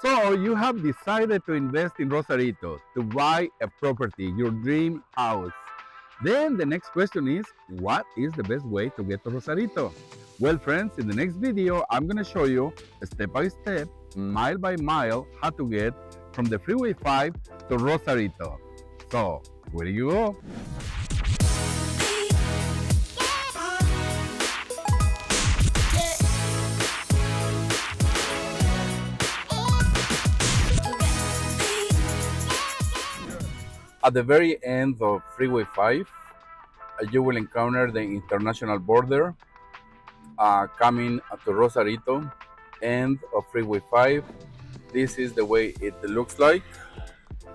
So you have decided to invest in Rosarito to buy a property, your dream house. Then the next question is, what is the best way to get to Rosarito? Well, friends, in the next video, I'm going to show you step by step, mile by mile, how to get from the Freeway 5 to Rosarito. So, where do you go? At the very end of Freeway 5, you will encounter the international border coming to Rosarito, end of Freeway 5. This is the way it looks like.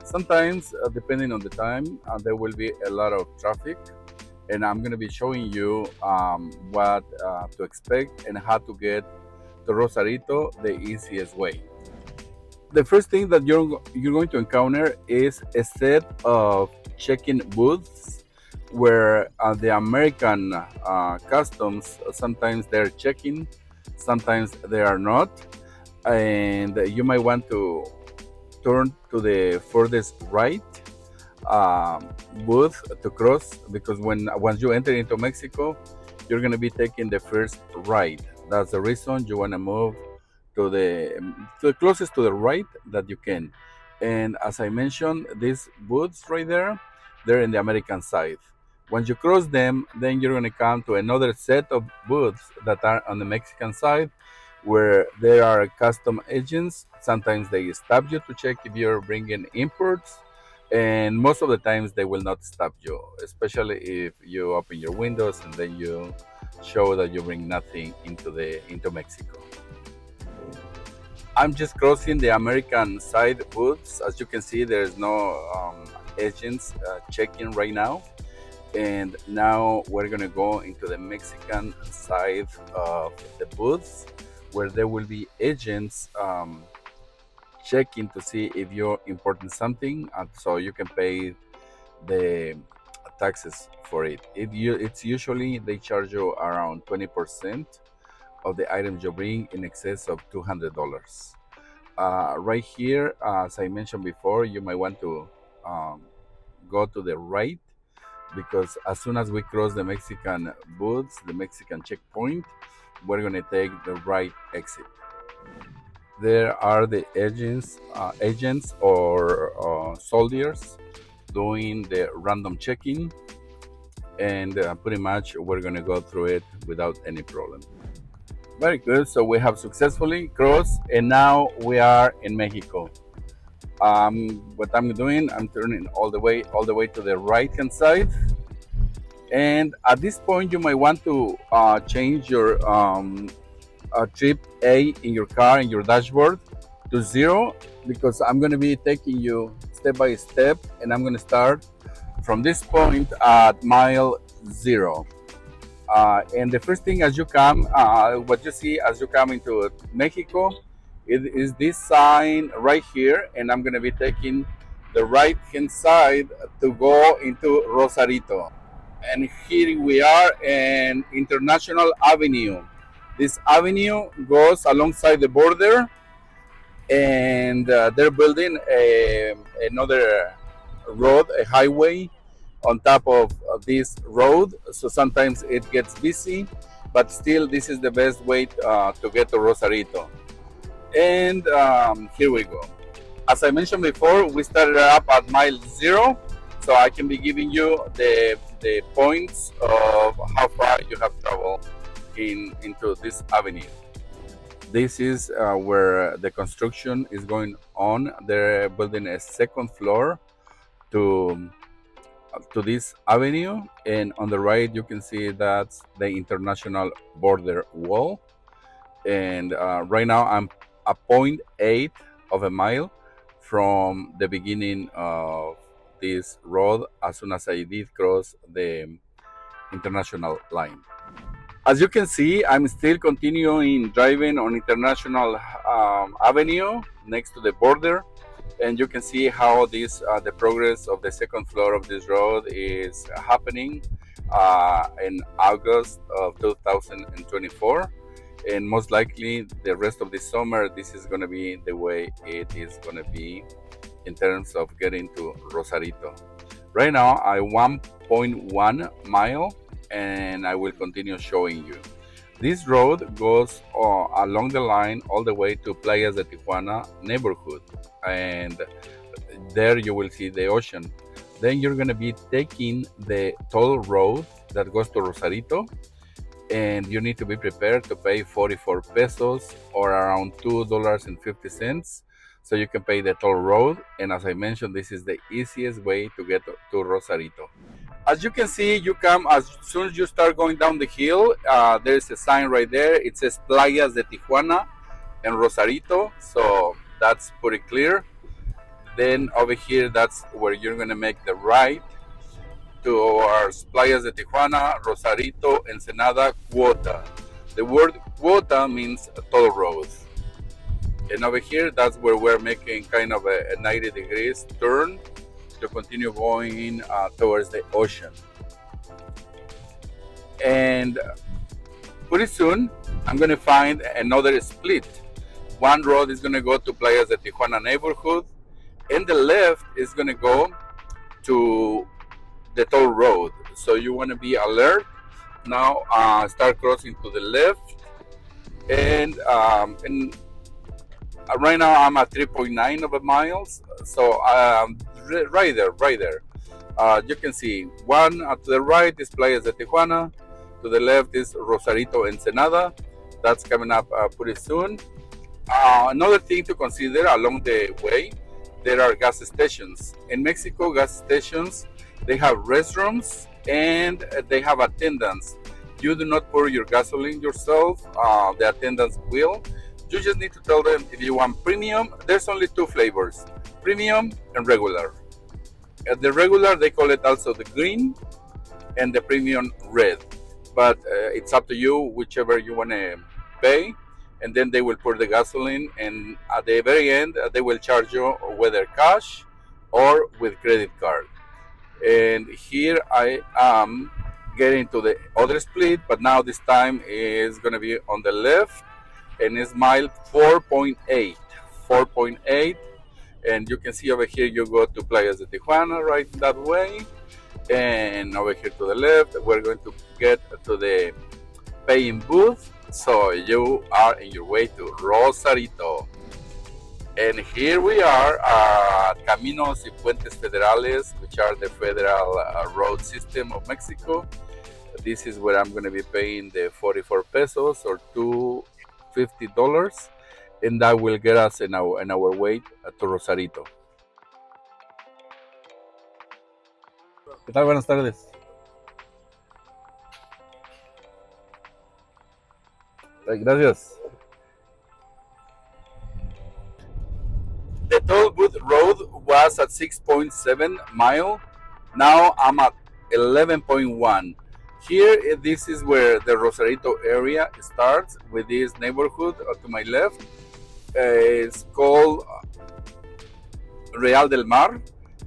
Sometimes, depending on the time, there will be a lot of traffic, and I'm going to be showing you what to expect and how to get to Rosarito the easiest way. The first thing that you're going to encounter is a set of check-in booths where the American customs, sometimes they're checking, sometimes they are not, and you might want to turn to the furthest right booth to cross, because once you enter into Mexico, you're going to be taking the first right. That's the reason you want to move to the closest to the right that you can. And as I mentioned, these booths right there, they're in the American side. Once you cross them, then you're going to come to another set of booths that are on the Mexican side, where there are custom agents. Sometimes they stop you to check if you're bringing imports, and most of the times they will not stop you, especially if you open your windows and then you show that you bring nothing into Mexico. I'm just crossing the American side booths. As you can see, there's no agents checking right now. And now we're gonna go into the Mexican side of the booths, where there will be agents checking to see if you're importing something, so you can pay the taxes for it. It's usually they charge you around 20% of the items you bring in excess of $200. Right here, as I mentioned before, you might want to go to the right, because as soon as we cross the Mexican booths, the Mexican checkpoint, we're going to take the right exit. There are the agents or soldiers doing the random checking, and pretty much we're going to go through it without any problem. Very good. So we have successfully crossed, and now we are in Mexico. What I'm doing, I'm turning all the way to the right hand side, and at this point you might want to change your trip A in your car, in your dashboard, to 0, because I'm going to be taking you step by step, and I'm going to start from this point at mile 0. And the first thing as you come, what you see as you come into Mexico, it is this sign right here, and I'm going to be taking the right hand side to go into Rosarito. And here we are in International Avenue. This avenue goes alongside the border, and they're building another road, a highway, on top of this road. So sometimes it gets busy, but still this is the best way to get to Rosarito. And here we go. As I mentioned before, we started up at mile 0, so I can be giving you the points of how far you have traveled into this avenue. This is where the construction is going on. They're building a second floor to this avenue, and on the right you can see that's the international border wall. And right now I'm a 0.8 of a mile from the beginning of this road, as soon as I did cross the international line. As you can see, I'm still continuing driving on International Avenue next to the border, and you can see how this the progress of the second floor of this road is happening in August of 2024. and most likely the rest of the summer this is going to be the way it is going to be in terms of getting to Rosarito. Right now I 1.1 mile, and I will continue showing you. This road goes along the line all the way to Playas de Tijuana neighborhood, and there you will see the ocean. Then you're going to be taking the toll road that goes to Rosarito, and you need to be prepared to pay 44 pesos or around $2.50 so you can pay the toll road. And as I mentioned, this is the easiest way to get to Rosarito. As you can see, you come as soon as you start going down the hill, there's a sign right there. It says Playas de Tijuana and Rosarito, so that's pretty clear. Then over here, that's where you're gonna make the right towards Playas de Tijuana, Rosarito, Ensenada, Cuota. The word Cuota means toll road. And over here, that's where we're making kind of a 90 degrees turn to continue going towards the ocean. And pretty soon, I'm gonna find another split. One road is gonna go to Playas de Tijuana neighborhood, and the left is gonna go to the toll road. So you want to be alert now. Start crossing to the left, and right now I'm at 3.9 of miles. So right there. You can see one to the right is Playas de Tijuana, to the left is Rosarito Ensenada. That's coming up pretty soon. Another thing to consider along the way, there are gas stations. In Mexico, gas stations, they have restrooms and they have attendants. You do not pour your gasoline yourself, the attendants will. You just need to tell them if you want premium. There's only two flavors, premium and regular. The regular, they call it also the green, and the premium red. But it's up to you, whichever you want to pay. And then they will pour the gasoline, and at the very end, they will charge you whether cash or with credit card. And here I am getting to the other split, but now this time is going to be on the left, and it's mile 4.8. And you can see over here you go to Playas de Tijuana right that way, and over here to the left we're going to get to the paying booth. So you are in your way to Rosarito. And here we are at Caminos y Puentes Federales, which are the federal road system of Mexico. This is where I'm going to be paying the 44 pesos or $250, and that will get us in our way to Rosarito. ¿Qué tal? Buenas tardes. Gracias. The toll booth road was at 6.7 mile. Now I'm at 11.1. Here, this is where the Rosarito area starts with this neighborhood to my left. It's called Real del Mar.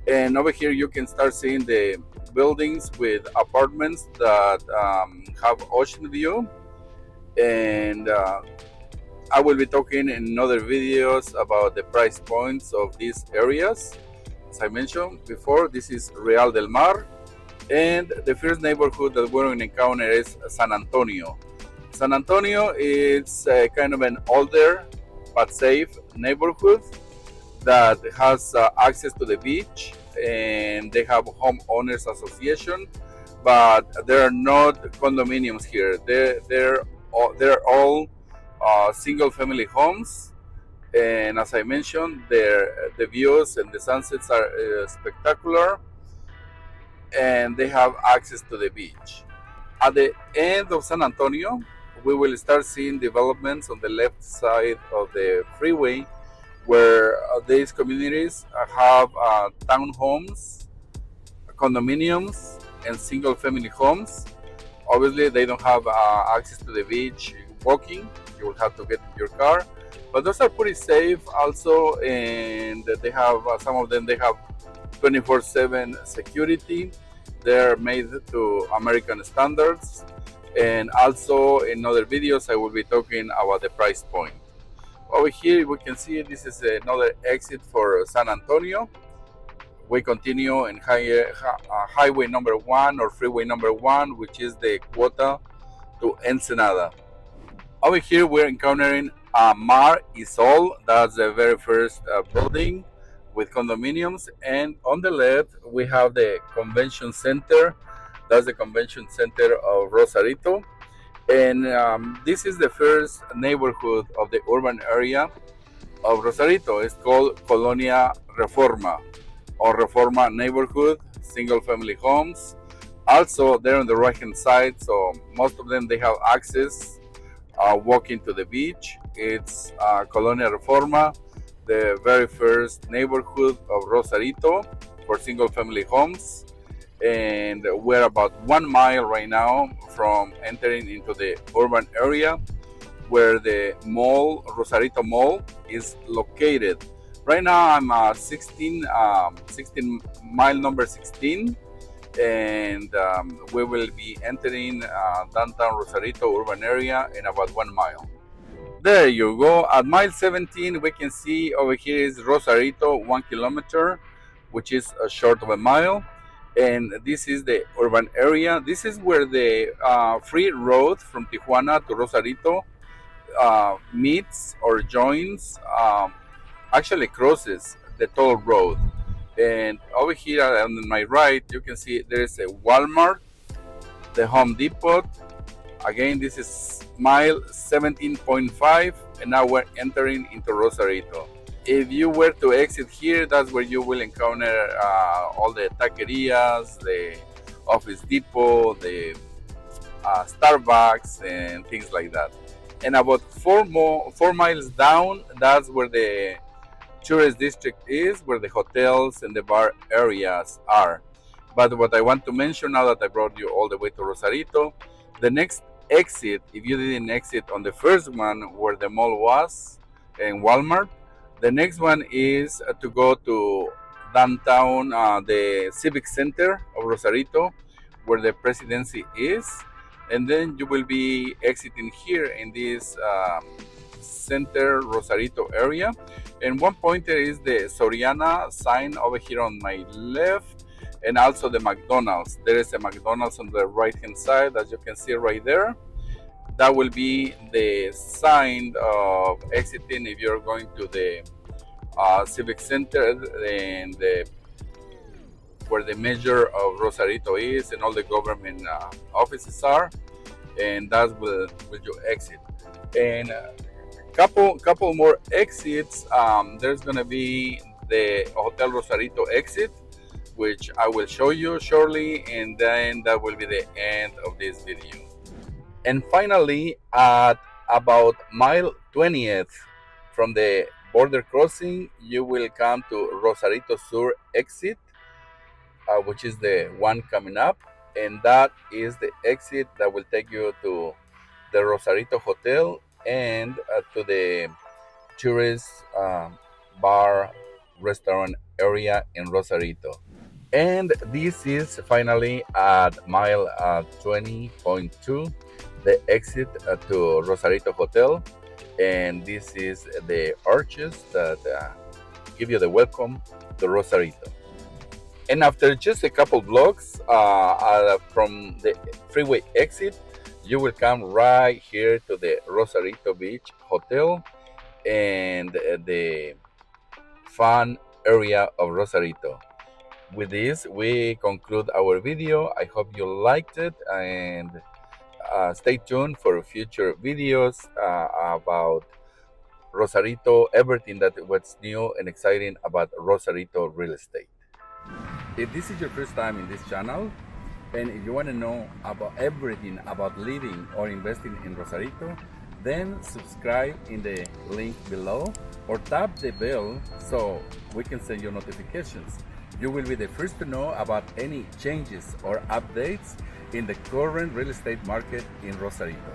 And over here you can start seeing the buildings with apartments that have ocean view. And I will be talking in other videos about the price points of these areas. As I mentioned before, this is Real del Mar, and the first neighborhood that we're going to encounter is San Antonio. San Antonio is kind of an older but safe neighborhood that has access to the beach, and they have homeowners association, but there are not condominiums here. They're all single family homes, and as I mentioned, the views and the sunsets are spectacular, and they have access to the beach. At the end of San Antonio, we will start seeing developments on the left side of the freeway, where these communities have townhomes, condominiums, and single family homes. Obviously, they don't have access to the beach walking. You will have to get in your car, but those are pretty safe also, and they have some of them, they have 24/7 security. They're made to American standards, And also in other videos, I will be talking about the price point. Over here, we can see this is another exit for San Antonio. We continue in highway number 1 or freeway number 1, which is the quota to Ensenada. Over here, we're encountering Mar Isol. That's the very first building with condominiums. And on the left, we have the convention center. That's the convention center of Rosarito. And this is the first neighborhood of the urban area of Rosarito. It's called Colonia Reforma or Reforma neighborhood, single family homes. Also, they're on the right hand side, so most of them they have access walking to the beach. It's Colonia Reforma, the very first neighborhood of Rosarito for single family homes. And we're about 1 mile right now from entering into the urban area where the mall, Rosarito Mall, is located. Right now I'm 16 mile number 16, and we will be entering downtown Rosarito urban area in about 1 mile. There you go. At mile 17, we can see over here is Rosarito, 1 kilometer, which is a short of a mile. And this is the urban area. This is where the free road from Tijuana to Rosarito meets or joins, actually crosses the toll road. And over here on my right, you can see there's a Walmart, the Home Depot. Again, this is mile 17.5, and now we're entering into Rosarito. If you were to exit here, that's where you will encounter all the taquerias, the Office Depot, the Starbucks, and things like that. And about 4 miles down, that's where the tourist district is, where the hotels and the bar areas are. But what I want to mention now that I brought you all the way to Rosarito, the next exit, if you didn't exit on the first one where the mall was and Walmart, the next one is to go to downtown, the Civic Center of Rosarito, where the presidency is. And then you will be exiting here in this center Rosarito area. And one pointer is the Soriana sign over here on my left, and also the McDonald's. There is a McDonald's on the right hand side, as you can see right there. That will be the sign of exiting if you're going to the Civic Center and where the mayor of Rosarito is and all the government offices are, and that's where you exit. And couple more exits. There's gonna be the Hotel Rosarito exit, which I will show you shortly, and then that will be the end of this video. And finally, at about mile 20th from the border crossing, you will come to Rosarito Sur exit, which is the one coming up, and that is the exit that will take you to the Rosarito Hotel and to the tourist bar restaurant area in Rosarito. And this is finally at mile 20.2, the exit to Rosarito Hotel. And this is the arches that give you the welcome to Rosarito. And after just a couple blocks from the freeway exit, you will come right here to the Rosarito Beach Hotel and the fun area of Rosarito. With this, we conclude our video. I hope you liked it, and stay tuned for future videos about Rosarito, everything that what's new and exciting about Rosarito real estate. If this is your first time in this channel, and if you want to know about everything about living or investing in Rosarito, then subscribe in the link below or tap the bell so we can send you notifications. You will be the first to know about any changes or updates in the current real estate market in Rosarito.